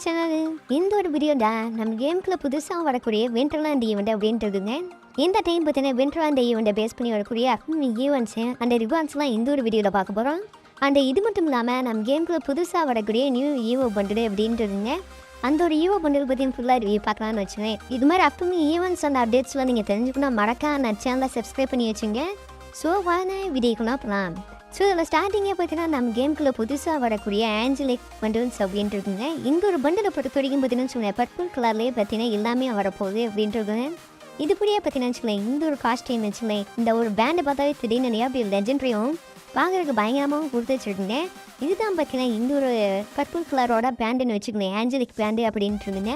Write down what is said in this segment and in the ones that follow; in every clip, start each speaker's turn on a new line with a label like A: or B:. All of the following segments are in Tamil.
A: சேனல். இந்த ஒரு வீடியோ தான் நம்ம கேமுக்குள்ள புதுசாக வரக்கூடிய விண்டர்லாண்ட் ஈவெண்ட் அப்படின்றதுங்க. இந்த டைம் பார்த்தீங்கன்னா விண்டர்லாண்ட் ஈவெண்ட்டை பேஸ் பண்ணி வரக்கூடிய ஈவெண்ட்ஸு அந்த ரிவார்ட்ஸ்லாம் இந்த ஒரு வீடியோவில் பார்க்க போகிறோம். அண்ட் இது மட்டும் இல்லாமல் நம்ம கேமுக்குள்ள புதுசாக வரக்கூடிய நியூ ஈவோ பண்டில் அப்படின்றதுங்க. அந்த ஒரு ஈவோ பண்டில் பற்றி ஃபுல்லாக ரிவ்யூ பார்க்கலான்னு வச்சுக்கேன். இது மாதிரி அப்கமிங் ஈவெண்ட்ஸ் அந்த அப்டேட்ஸ்லாம் நீங்கள் தெரிஞ்சுக்கணும் மறக்காம நான் சேனலை சப்ஸ்கிரைப் பண்ணி வச்சுங்க. ஸோ வாங்க வீடியோக்குலாம் போகலாம். ஸோ இதில் ஸ்டார்டிங்கே பார்த்தீங்கன்னா நம்ம கேமுக்குள்ளே புதுசாக வரக்கூடிய ஆஞ்சலிக் பண்டில்ஸ் அப்படின்ட்டு இருக்குங்க. இந்த ஒரு பண்டிலை பொறுத்த வரைக்கும் பார்த்தீங்கன்னா சொன்னேன் பர்பிள் கலர்லேயே பார்த்தீங்கன்னா எல்லாமே வரப்போகுது அப்படின்ட்டு இதுபடியே பார்த்தீங்கன்னா வச்சுக்கலேன். இந்த ஒரு காஸ்டியூம் வச்சுக்கலேன். இந்த ஒரு பேண்டை பார்த்தாவே திடீர்னு நிறையா அப்படி லெஜெண்ட்ரியும் பார்க்குறதுக்கு பயங்கரமாகவும் கொடுத்து வச்சுருக்குங்க. இதுதான் பார்த்தீங்கன்னா இந்த ஒரு பர்பிள் கலரோட பேண்டுன்னு வச்சுக்கலேன். ஆஞ்சலிக் பேண்டு அப்படின்ட்டு இருக்குங்க.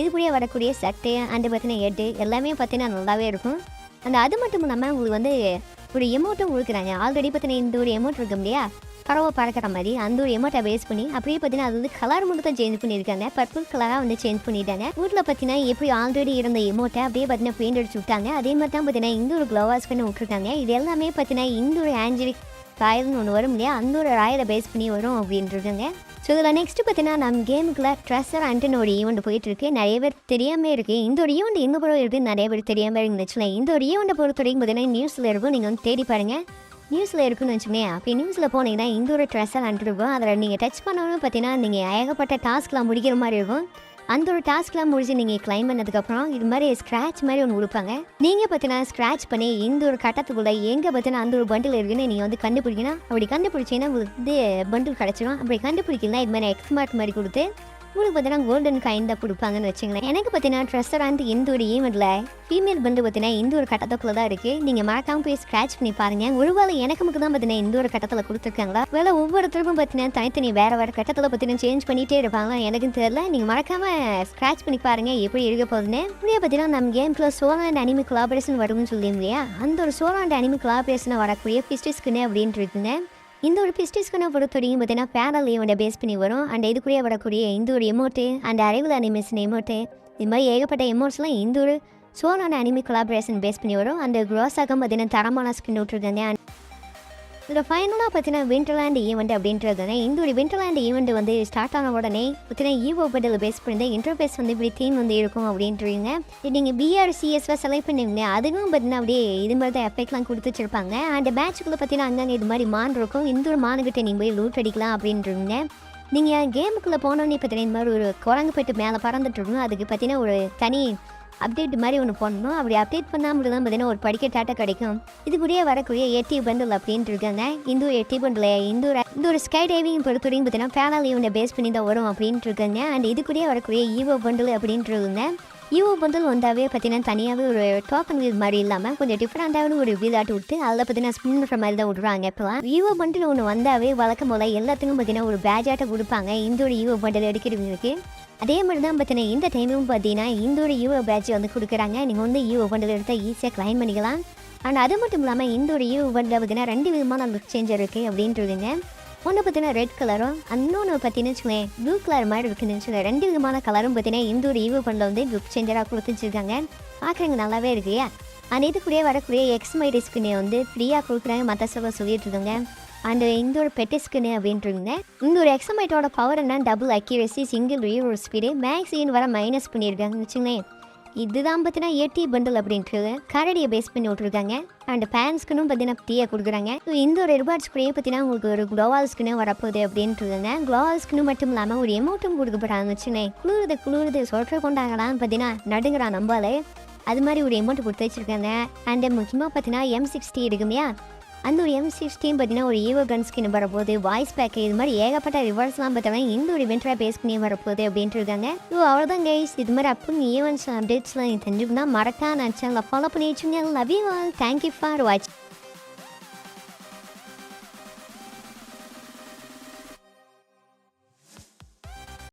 A: இதுபடியே வரக்கூடிய சட்டை அண்டு பார்த்தீங்கன்னா ஹெட்டு எல்லாமே பார்த்தீங்கன்னா நல்லாவே இருக்கும். அந்த அது மட்டும் இல்லாமல் உங்களுக்கு வந்து ஒரு எமௌண்ட்டும் கொடுக்குறாங்க. ஆல்ரெடி பார்த்தீங்கன்னா இந்த ஒரு எமௌண்ட் இருக்கும் இல்லையா, பறவை பறக்கிற மாதிரி அந்த ஒரு எமௌண்ட்டை பேஸ் பண்ணி அப்படியே பார்த்தீங்கன்னா அது வந்து கலர் மட்டும் தான் சேஞ்ச் பண்ணியிருக்காங்க. பர்பிள் கலராக வந்து சேஞ்ச் பண்ணிட்டாங்க. வீட்டில் பார்த்தீங்கன்னா எப்படி ஆல்ரெடி இருந்த எமௌண்ட்டை அப்படியே பார்த்தீங்கன்னா பெயிண்ட் அடிச்சு விட்டாங்க. அதே மாதிரி தான் பார்த்தீங்கன்னா இந்த ஒரு க்ளோவாஸ் பண்ணி விட்டுருக்காங்க. இது எல்லாமே பார்த்தீங்கன்னா இந்த ஒரு ஆஞ்சலிக் ராயல்னு ஒன்று வரும் இல்லையா, அந்த ஒரு ராயலை பேஸ் பண்ணி வரும் அப்படின்ட்டுருக்காங்க. ஸோ இதில் நெக்ஸ்ட்டு பார்த்தீங்கன்னா நம்ம கேமுக்குள்ள ட்ரெஸர் அண்ட்டுன்னு ஒரு ஈவெண்ட் போயிட்டுருக்கு. நிறைய பேர் தெரியாமல் இருக்குது. இந்த ஒரு ஈவெண்ட் எங்கே போகிற இருக்குது நிறைய பேர் தெரியாமல் இருந்துச்சுல. இந்த ஒரு ஈவெண்ட்டை பொறுத்த வரைக்கும் பார்த்தீங்கன்னா நியூஸில் இருக்கும். நீங்கள் வந்து தேடி பாருங்கள், நியூஸில் இருக்குன்னு வச்சுக்கோங்க. அப்படி நியூஸில் போனீங்கன்னா இந்த ஒரு ட்ரெஸர் அண்ட் இருக்கும். அதில் நீங்கள் டச் பண்ணணும் பார்த்தீங்கன்னா நீங்கள் ஏகப்பட்ட டாஸ்க்லாம் முடிக்கிற மாதிரி இருக்கும். அந்த ஒரு டாஸ்க்லாம் முடிச்சு நீங்கள் கிளைம் பண்ணதுக்கப்புறம் இது மாதிரி ஸ்க்ராட்ச் மாதிரி ஒன்று கொடுப்பாங்க. நீங்கள் பார்த்தீங்கன்னா ஸ்க்ராட்ச் பண்ணி இந்த ஒரு கட்டத்துக்குள்ளே எங்கே பார்த்தீங்கன்னா அந்த ஒரு பண்டில் இருக்குன்னு நீங்கள் வந்து கண்டுபிடிக்கணும். அப்படி கண்டுபிடிச்சிங்கன்னா உங்களுக்கு வந்து பண்டில் கிடச்சிடும். அப்படி கண்டுபிடிக்கலாம் இது மாதிரி எக்ஸ்மார்ட் மாதிரி கொடுத்து உங்களுக்கு பார்த்தீங்கன்னா கோல்டன் காயின் தான் கொடுப்பாங்கன்னு வச்சுங்களேன். எனக்கு பார்த்தீங்கன்னா ட்ரெஸ்ஸர் அண்ட் இந்த ஒரு ஈவெண்ட்டில் ஃபீமேல் பண்டு பார்த்தீங்கன்னா இந்த ஒரு கட்டத்துக்குள்ள தான் இருக்குது. நீங்கள் மறக்காமல் போய் ஸ்க்ராட்ச் பண்ணி பாருங்கள். ஒருவேளை எனக்கு மட்டும் தான் பார்த்தீங்கன்னா இந்த ஒரு கட்டத்தில் கொடுத்துருக்காங்களா, வேலை ஒவ்வொருத்தருக்கும் பார்த்தீங்கன்னா தனித்தனி வேறு வேறு கட்டத்தில் பார்த்தீங்கன்னா சேஞ்ச் பண்ணிகிட்டே இருப்பாங்களா எனக்கும் தெரியல. நீங்கள் மறக்காமல் ஸ்க்ராட்ச் பண்ணி பாருங்கள் எப்படி இருக்க போகுதுன்னு. இப்படியே பார்த்தீங்கன்னா நம்ம கேம்ல சோலோ அண்ட் அனிமி கொலாபரேஷன் வரும்னு சொல்லியும் இல்லையா, அந்த ஒரு சோலோ அண்ட் அனிமி கொலாபரேஷனை வரக்கூடிய பிஸ்டிஸ்க்குன்னு அப்படின்ட்டு இருக்குங்க. இந்த ஒரு பிஸ்டிஸ்க்குன்னு பொறுத்த வரைக்கும் பார்த்தீங்கன்னா பேரல் ஈவெண்ட்டை பேஸ் பண்ணி வரும். அண்ட் இதுக்குள்ளேயே வரக்கூடிய இந்த ஒரு amount and arrival animation amount இது மாதிரி ஏகப்பட்ட எமௌண்ட்ஸ்லாம் இந்த ஒரு solo and enemy collaboration base பண்ணி வரும். அந்த க்ரோஸாகம் பார்த்தீங்கன்னா தரமான ஸ்கின் விட்டுருக்காங்க. இதில் ஃபைனலாக பார்த்தீங்கன்னா விண்டர்லாண்ட் ஈவெண்ட் அப்படின்றதுனா இந்த ஒரு விண்டர்லாண்ட் ஈவெண்ட் வந்து ஸ்டார்ட் ஆன உடனே பார்த்தீங்கன்னா ஈவோ பண்டில் பேஸ் பண்ணி இன்டர்ஃபேஸ் வந்து இப்படி தீம் வந்து இருக்கும் அப்படின்றீங்க. நீங்கள் பிஆர்சிஎஸ்வை செலக்ட் பண்ணுவீங்க. அதுவும் பார்த்தீங்கன்னா அப்படியே இது மாதிரி தான் எஃபெக்ட்லாம் கொடுத்து வச்சிருப்பாங்க. அந்த மேட்சுக்குள்ளே பார்த்தீங்கன்னா அங்கங்கே இது மாதிரி மான் இருக்கும். இந்த ஒரு மானுக்கிட்ட நீங்கள் போய் லூட் அடிக்கலாம் அப்படின்றீங்க. நீங்கள் கேமுக்குள்ளே போனோன்னே பார்த்தீங்கன்னா இந்த மாதிரி ஒரு குரங்கு போய்ட்டு மேலே பறந்துட்டு இருக்கணும். அதுக்கு பார்த்தீங்கன்னா ஒரு தனி அப்டேட் மாதிரி ஒன்று பண்ணணும். அப்படி அப்டேட் பண்ணாமல் தான் பார்த்தீங்கன்னா ஒரு படிக்கட்டாட்ட கிடைக்கும். இது கூடயே வரக்கூடிய 80 பண்டில் அப்படின்ட்டு இருக்காங்க. இந்த ஒரு 80 பண்டில் இந்த ஒரு ஸ்கை டைவிங் பொறுத்த வரைக்கும் பார்த்தீங்கன்னா பேனல் ஈவெண்ட்டை பேஸ் பண்ணி தான் வரும் அப்படின்ட்டு இருக்காங்க. அண்ட் இது கூடயே வரக்கூடிய ஈவோ பண்டில் அப்படின்ட்டு இருக்குங்க. ஈவோ பண்டில் வந்தாவே பார்த்தீங்கன்னா தனியாகவே ஒரு டோக்கன் வீல் மாதிரி இல்லாமல் கொஞ்சம் டிஃப்ரெண்ட்டாக ஒரு வீலாட்டு விட்டு அதில் பார்த்தீங்கன்னா ஸ்பின் பண்ணுற மாதிரி தான் விட்ருவாங்க. இப்போலாம் ஈவோ பண்டில் ஒன்று வந்தாவே வழக்கம் போல் எல்லாத்துக்கும் பார்த்தீங்கன்னா ஒரு பேஜாட்டை கொடுப்பாங்க இந்த ஒரு ஈவோ பண்டில் எடுக்கிறவங்களுக்கு. அதே மாதிரி தான் பார்த்தீங்கன்னா இந்த டைமும் பார்த்தீங்கன்னா இந்த ஒரு ஈவோ பேட்ச் வந்து கொடுக்குறாங்க. நீங்கள் வந்து ஈவோ பண்டில் எடுத்தால் ஈஸியாக கிளைம் பண்ணிக்கலாம். அண்ட் அது மட்டும் இல்லாமல் இந்த ஒரு ஈவோ பண்டில் பார்த்தீங்கன்னா 2 விதமான லுக் சேஞ்சர் இருக்குது அப்படின்றதுங்க. ஒன்று பார்த்தீங்கன்னா ரெட் கலரும் இன்னொன்று பார்த்தீங்கன்னு வச்சுக்கோங்க ப்ளூ கலர் மாதிரி இருக்குன்னு வச்சுக்கோங்க. 2 விதமான கலரும் பார்த்தீங்கன்னா இந்த ஒரு ஈவோ பண்டில் வந்து லுக் சேஞ்சராக கொடுத்து வச்சுருக்காங்க. பார்க்குறவங்க நல்லாவே இருக்குயா. அண்ட் இது கூடயே வரக்கூடிய எக்ஸ்மைரி ஸ்கின்னே வந்து ஃப்ரீயாக கொடுக்குறாங்க மற்ற சொல்லிட்டு இருக்காங்க. அண்ட் இந்த ஒரு பெட்டிஸ்குன்னு அப்படின்ட்டுருங்க. இந்த ஒரு எக்ஸமைட்டோட பவர் என்ன, double accuracy, single reroll speed, மேக்ஸின் வர மைனஸ் பண்ணியிருக்காங்கன்னு வச்சுங்களேன். இதுதான் பார்த்தீங்கன்னா 80 பண்டில் அப்படின்ட்டு கரடியை பேஸ் பண்ணி விட்ருக்காங்க. அண்ட் பேன்ஸ்க்குன்னு பார்த்தீங்கன்னா டீயை கொடுக்குறாங்க. ஸோ இந்த ஒரு ரிவார்ட்ஸ் கூடயே பார்த்தீங்கன்னா உங்களுக்கு ஒரு க்ளோவால் ஸ்கின்னு வரப்போகுது அப்படின்ட்டுருங்க. க்ளோவால் ஸ்கின்னு மட்டும் இல்லாமல் ஒரு எமௌண்ட்டும் கொடுக்கப்படாதுன்னு வச்சுங்களேன். குளிருது சொல்கிற கொண்டாங்களான்னு பார்த்தீங்கன்னா நடுங்கிறான் நம்பாலே அது மாதிரி ஒரு எமௌண்ட் கொடுத்து வச்சுருக்காங்க. அண்ட் முக்கியமாக பார்த்தீங்கன்னா M60 இருக்கும் இல்லையா, அந்த ஒரு M16 பார்த்தீங்கன்னா ஒரு ஈவோ கன் ஸ்கின் வரப்போகுது, வாய்ஸ் பேக்கு இது மாதிரி ஏகப்பட்ட ரிவார்ட்ஸ்லாம் பார்த்தீங்கன்னா இந்த ஒரு இவெண்ட்டில் பேஸ் பண்ணி வரப்போகுது அப்படின்ட்டு இருக்காங்க. ஸோ அவ்வளோதான் கைஸ். இது மாதிரி அப்புறம் ஈவெண்ட்ஸ் அப்டேட்ஸ்லாம் தெரிஞ்சுக்கணும்னா மறக்காம நான் சேனலை ஃபாலோ பண்ணி வச்சுங்க. Love you all. Thank you for வாட்சிங்.